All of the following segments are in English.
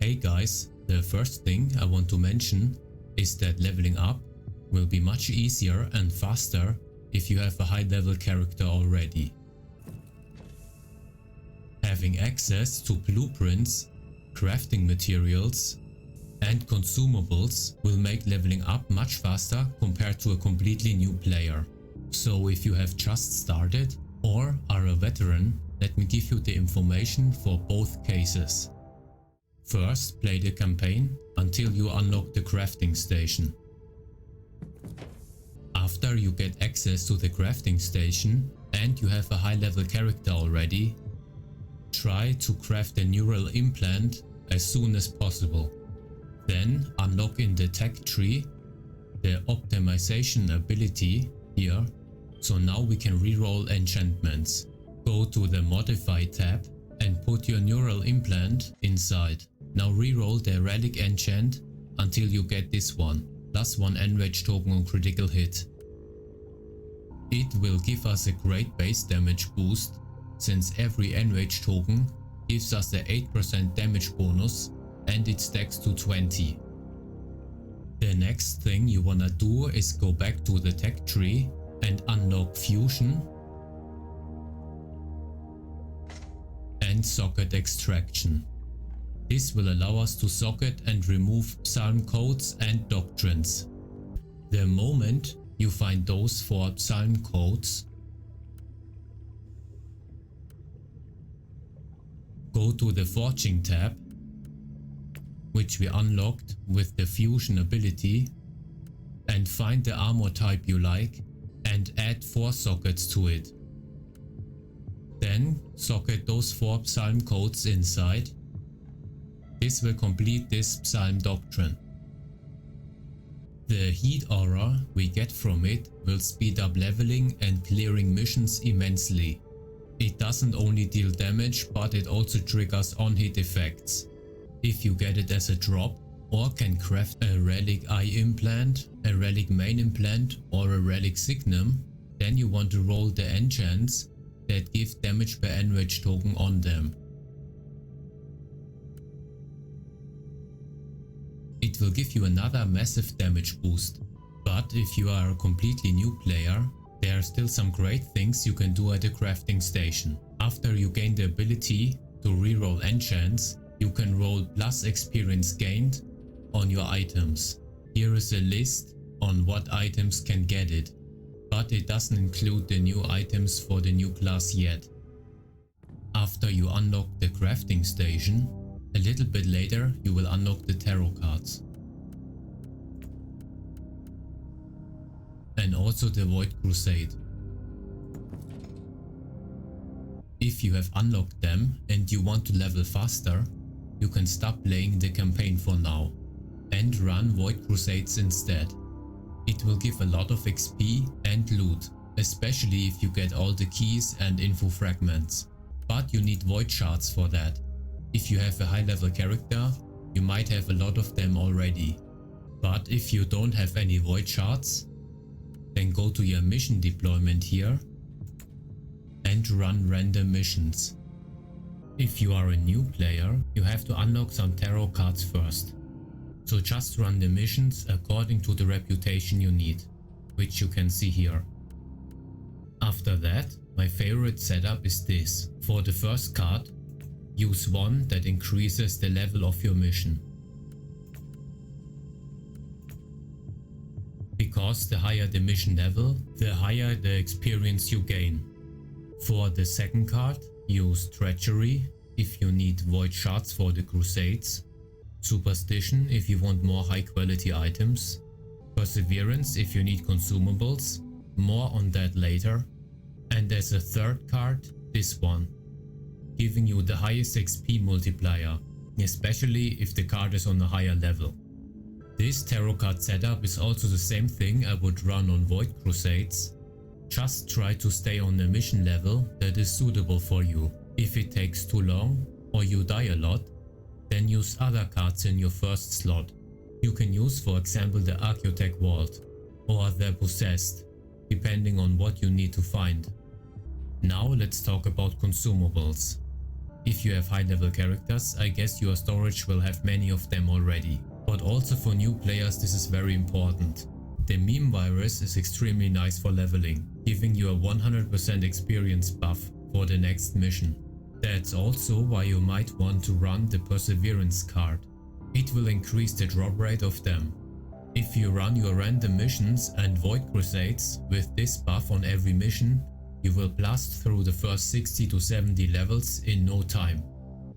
Hey guys, the first thing I want to mention is that leveling up will be much easier and faster if you have a high level character already. Having access to blueprints, crafting materials and consumables will make leveling up much faster compared to a completely new player. So if you have just started or are a veteran, let me give you the information for both cases. First, play the campaign until you unlock the crafting station. After you get access to the crafting station and you have a high level character already, try to craft a neural implant as soon as possible. Then unlock in the tech tree the optimization ability here, so now we can reroll enchantments. Go to the modify tab and put your neural implant inside. Now reroll the relic enchant until you get this one, +1 enrage token on critical hit. It will give us a great base damage boost, since every enrage token gives us the 8% damage bonus and it stacks to 20. The next thing you wanna do is go back to the tech tree and unlock fusion and socket extraction. This will allow us to socket and remove psalm codes and doctrines. The moment you find those 4 psalm codes, go to the forging tab, which we unlocked with the fusion ability, and find the armor type you like and add 4 sockets to it. Then socket those 4 psalm codes inside. This will complete this psalm doctrine. The heat aura we get from it will speed up leveling and clearing missions immensely. It doesn't only deal damage, but it also triggers on-hit effects. If you get it as a drop or can craft a relic eye implant, a relic main implant or a relic signum, then you want to roll the enchants that give damage per enrage token on them. It will give you another massive damage boost, but if you are a completely new player, there are still some great things you can do at the crafting station. After you gain the ability to reroll enchants, you can roll plus experience gained on your items. Here is a list on what items can get it, but it doesn't include the new items for the new class yet. After you unlock the crafting station, a little bit later you will unlock the tarot cards. And also the Void Crusade. If you have unlocked them and you want to level faster, you can stop playing the campaign for now and run Void Crusades instead. It will give a lot of XP and loot, especially if you get all the keys and info fragments. But you need void shards for that. If you have a high level character, you might have a lot of them already. But if you don't have any void shards, then go to your mission deployment here and run random missions. If you are a new player, you have to unlock some tarot cards first. So just run the missions according to the reputation you need, which you can see here. After that, my favorite setup is this. For the first card, use one that increases the level of your mission. Because the higher the mission level, the higher the experience you gain. For the second card, use Treachery if you need void shards for the crusades, Superstition if you want more high quality items, Perseverance if you need consumables, more on that later, and as a third card, this one, giving you the highest XP multiplier, especially if the card is on a higher level. This tarot card setup is also the same thing I would run on Void Crusades. Just try to stay on a mission level that is suitable for you. If it takes too long or you die a lot, then use other cards in your first slot. You can use, for example, the Architect Vault or the Possessed, depending on what you need to find. Now let's talk about consumables. If you have high level characters, I guess your storage will have many of them already. But also for new players this is very important. The meme virus is extremely nice for leveling, giving you a 100% experience buff for the next mission. That's also why you might want to run the Perseverance card. It will increase the drop rate of them. If you run your random missions and Void Crusades with this buff on every mission, you will blast through the first 60 to 70 levels in no time.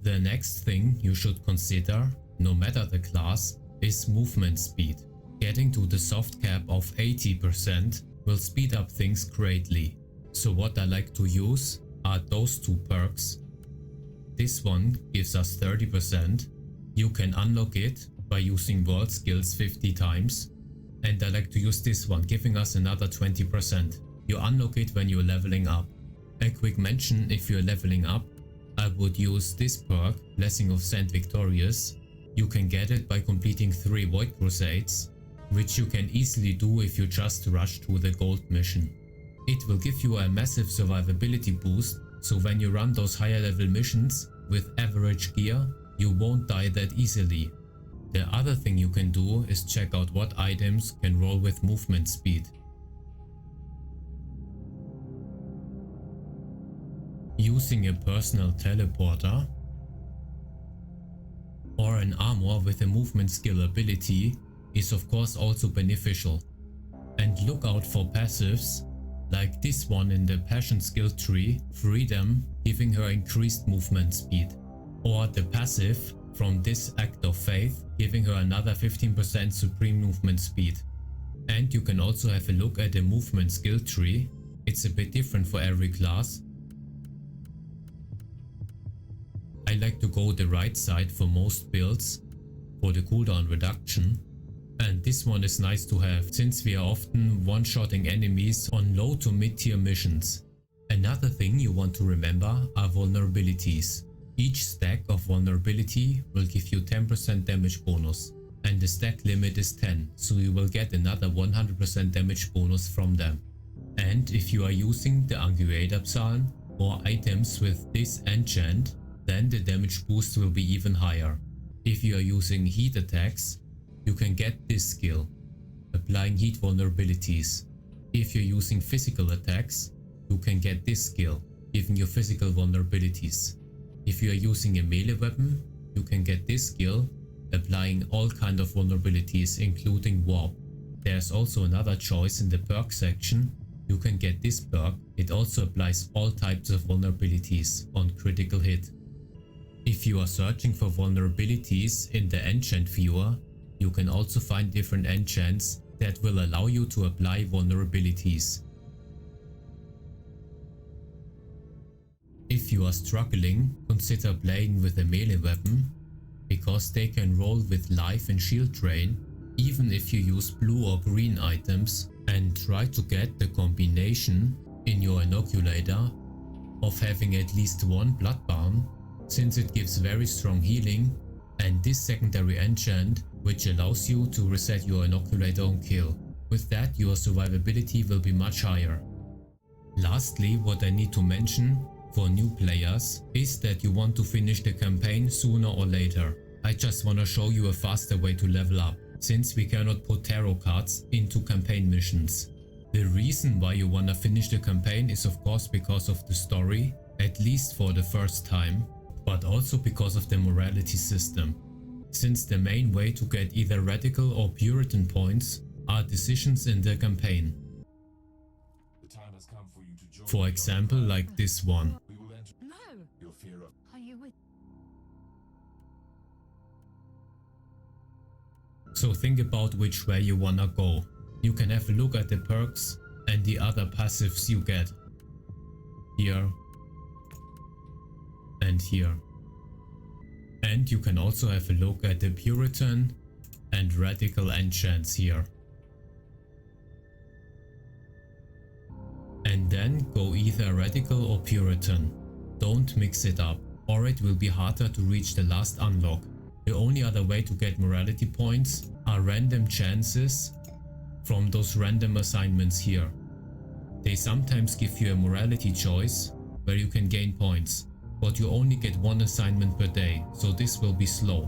The next thing you should consider, no matter the class, is movement speed. Getting to the soft cap of 80% will speed up things greatly. So what I like to use are those two perks. This one gives us 30%. You can unlock it by using world skills 50 times. And I like to use this one, giving us another 20%. You unlock it when you're leveling up. A quick mention, if you're leveling up, I would use this perk, Blessing of Saint Victorious. You can get it by completing 3 Void Crusades, which you can easily do if you just rush to the gold mission. It will give you a massive survivability boost, so when you run those higher level missions with average gear, you won't die that easily. The other thing you can do is check out what items can roll with movement speed. Using a personal teleporter or an armor with a movement skill ability is of course also beneficial. And look out for passives like this one in the passion skill tree, Freedom, giving her increased movement speed, or the passive from this Act of Faith, giving her another 15% supreme movement speed. And you can also have a look at the movement skill tree. It's a bit different for every class. I like to go the right side for most builds for the cooldown reduction, and this one is nice to have since we are often one-shotting enemies on low to mid-tier missions. Another thing you want to remember are vulnerabilities. Each stack of vulnerability will give you 10% damage bonus, and the stack limit is 10, so you will get another 100% damage bonus from them. And if you are using the Angueda Psalm or items with this enchant, then the damage boost will be even higher. If you are using heat attacks, you can get this skill, applying heat vulnerabilities. If you're using physical attacks, you can get this skill, giving you physical vulnerabilities. If you are using a melee weapon, you can get this skill, applying all kind of vulnerabilities including warp. There's also another choice in the perk section. You can get this perk, it also applies all types of vulnerabilities on critical hit. If you are searching for vulnerabilities in the enchant viewer, you can also find different enchants that will allow you to apply vulnerabilities. If you are struggling, consider playing with a melee weapon, because they can roll with life and shield drain, even if you use blue or green items, and try to get the combination in your inoculator of having at least one blood balm, since it gives very strong healing, and this secondary enchant which allows you to reset your inoculator on kill. With that, your survivability will be much higher. Lastly, what I need to mention for new players is that you want to finish the campaign sooner or later. I just want to show you a faster way to level up, since we cannot put tarot cards into campaign missions. The reason why you want to finish the campaign is of course because of the story, at least for the first time, but also because of the morality system, since the main way to get either radical or Puritan points are decisions in the campaign. For example, like this one. No. Are you with? So think about which way you wanna go. You can have a look at the perks and the other passives you get. Here. And here. And you can also have a look at the Puritan and Radical enchants here. And then go either Radical or Puritan. Don't mix it up, or it will be harder to reach the last unlock. The only other way to get morality points are random chances from those random assignments here. They sometimes give you a morality choice where you can gain points. but you only get one assignment per day, so this will be slow.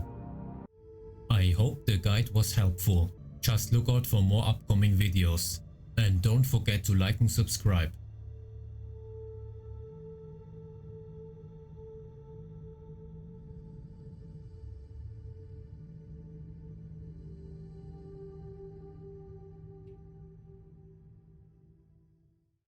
I hope the guide was helpful. Just look out for more upcoming videos. And don't forget to like and subscribe.